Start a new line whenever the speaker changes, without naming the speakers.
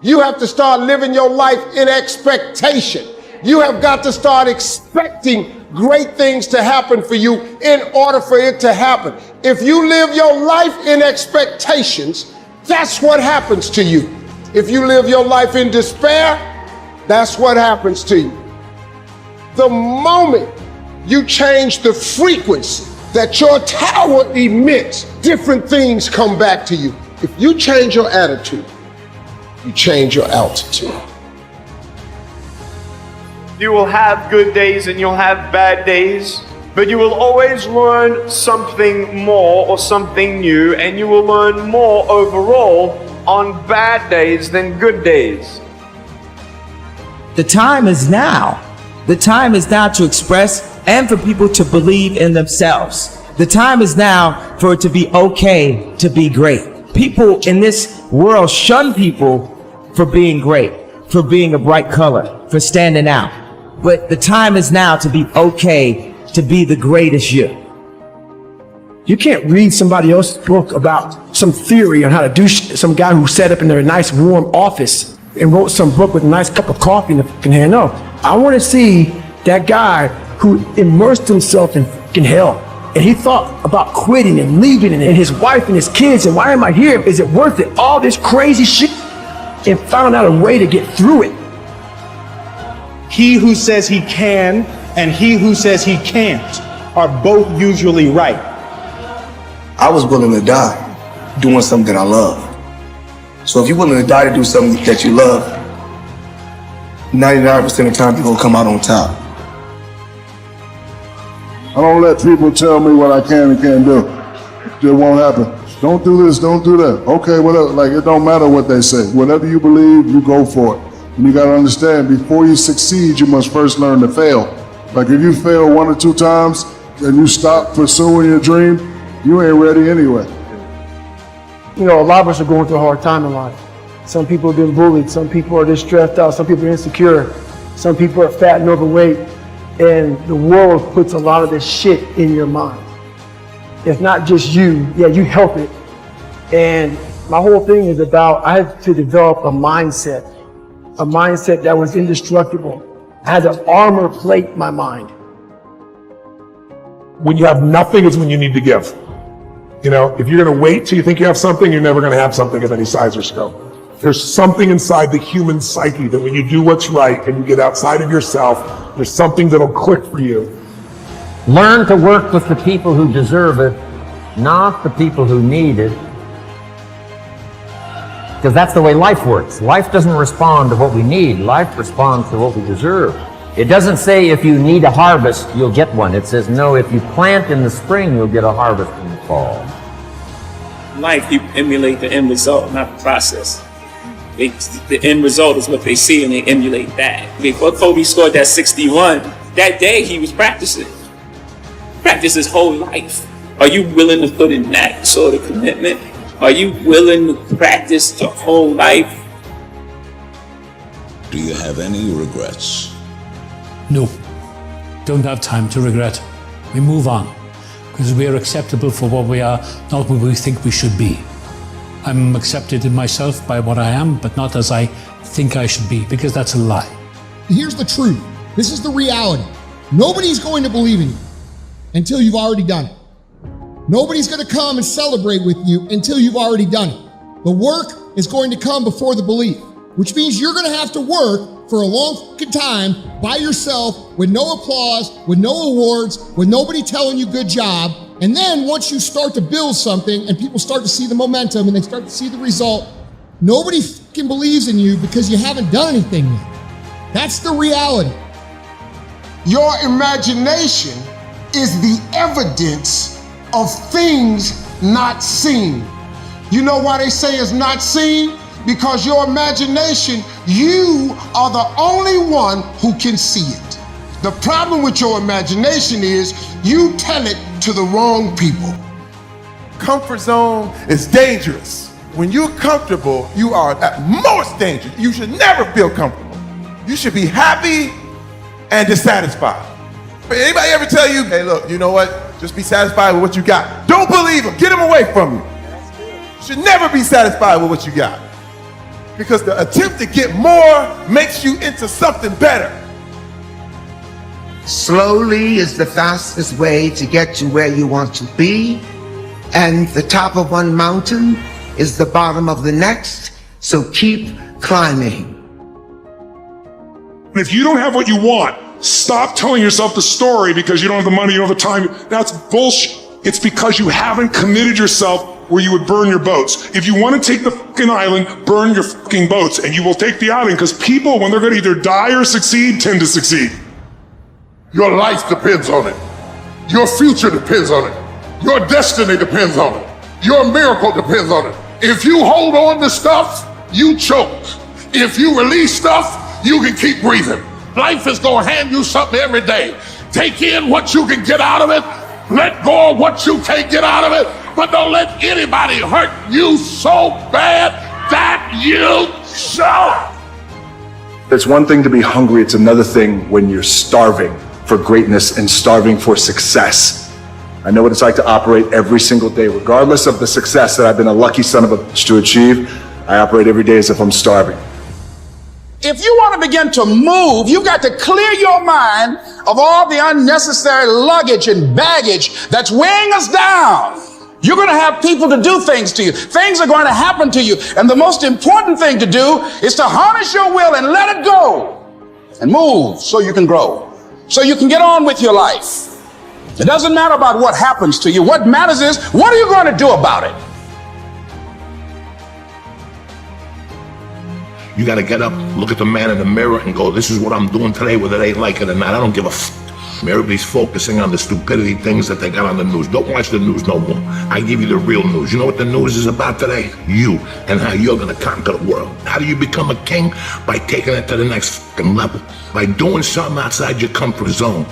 You have to start living your life in expectation. You have got to start expecting great things to happen for you in order for it to happen. If you live your life in expectations, that's what happens to you. If you live your life in despair, that's what happens to you. The moment you change the frequency that your tower emits, different things come back to you. If you change your attitude, you change your altitude.
You will have good days and you'll have bad days, but you will always learn something more or something new, and you will learn more overall on bad days than good days.
The time is now. The time is now to express and for people to believe in themselves. The time is now for it to be okay to be great. People in this world shun people for being great, for being a bright color, for standing out. But the time is now to be okay to be the greatest you.
You can't read somebody else's book about some theory on how to do some guy who sat up in their nice warm office and wrote some book with a nice cup of coffee in the fucking hand. No, I want to see that guy who immersed himself in fucking hell. And he thought about quitting and leaving and his wife and his kids. And why am I here? Is it worth it? All this crazy shit. And found out a way to get through it.
He who says he can and he who says he can't are both usually right.
I was willing to die doing something that I love. So if you're willing to die to do something that you love, 99% of the time you're gonna come out on top.
I don't let people tell me what I can and can't do. It won't happen. Don't do this, don't do that. Okay, whatever. Like, it don't matter what they say. Whatever you believe, you go for it. And you gotta understand, before you succeed, you must first learn to fail. Like, if you fail 1 or 2 times and you stop pursuing your dream, you ain't ready anyway.
You know, a lot of us are going through a hard time in life. Some people have been bullied. Some people are just stressed out. Some people are insecure. Some people are fat and overweight. And the world puts a lot of this shit in your mind. It's not just you. Yeah, you help it. And my whole thing is about, I had to develop a mindset that was indestructible. I had to armor plate my mind.
When you have nothing is when you need to give. You know, if you're gonna wait till you think you have something, you're never gonna have something of any size or scope. There's something inside the human psyche that when you do what's right and you get outside of yourself, there's something that'll click for you.
Learn to work with the people who deserve it, not the people who need it. Because that's the way life works. Life doesn't respond to what we need. Life responds to what we deserve. It doesn't say if you need a harvest, you'll get one. It says, no, if you plant in the spring, you'll get a harvest in the fall.
Life, you emulate the end result, not the process. The end result is what they see and they emulate that. Before Kobe scored that 61, that day he was practicing. Practice his whole life. Are you willing to put in that sort of commitment? Are you willing to practice your whole life?
Do you have any regrets?
No, don't have time to regret. We move on because we are acceptable for what we are, not what we think we should be. I'm accepted in myself by what I am, but not as I think I should be, because that's a lie.
Here's the truth. This is the reality. Nobody's going to believe in you until you've already done it. Nobody's going to come and celebrate with you until you've already done it. The work is going to come before the belief, which means you're going to have to work for a long fucking time by yourself with no applause, with no awards, with nobody telling you good job. And then once you start to build something and people start to see the momentum and they start to see the result, nobody fucking believes in you because you haven't done anything yet. That's the reality.
Your imagination is the evidence of things not seen. You know why they say it's not seen? Because your imagination, you are the only one who can see it. The problem with your imagination is you tell it to the wrong people.
Comfort zone is dangerous. When you're comfortable, you are at most dangerous. You should never feel comfortable. You should be happy and dissatisfied. But anybody ever tell you, hey, look, you know what? Just be satisfied with what you got. Don't believe them. Get them away from you. You should never be satisfied with what you got. Because the attempt to get more makes you into something better.
Slowly is the fastest way to get to where you want to be, and the top of one mountain is the bottom of the next, so keep climbing.
If you don't have what you want, stop telling yourself the story because you don't have the money, you don't have the time. That's bullshit. It's because you haven't committed yourself where you would burn your boats. If you want to take the fucking island, burn your fucking boats, and you will take the island, because people, when they're going to either die or succeed, tend to succeed.
Your life depends on it. Your future depends on it. Your destiny depends on it. Your miracle depends on it. If you hold on to stuff, you choke. If you release stuff, you can keep breathing. Life is gonna hand you something every day. Take in what you can get out of it. Let go of what you can't get out of it. But don't let anybody hurt you so bad that you choke.
It's one thing to be hungry, it's another thing when you're starving for greatness and starving for success. I know what it's like to operate every single day, regardless of the success that I've been a lucky son of a bitch to achieve. I operate every day as if I'm starving.
If you want to begin to move, you've got to clear your mind of all the unnecessary luggage and baggage that's weighing us down. You're going to have people to do things to you. Things are going to happen to you. And the most important thing to do is to harness your will and let it go and move so you can grow, so you can get on with your life. It doesn't matter about what happens to you. What matters is, what are you going to do about it?
You got to get up, look at the man in the mirror and go, this is what I'm doing today, whether they like it or not. I don't give a f. Everybody's focusing on the stupidity things that they got on the news. Don't watch the news no more. I give you the real news. You know what the news is about today? You, and how you're going to conquer the world. How do you become a king? By taking it to the next fucking level. By doing something outside your comfort zone.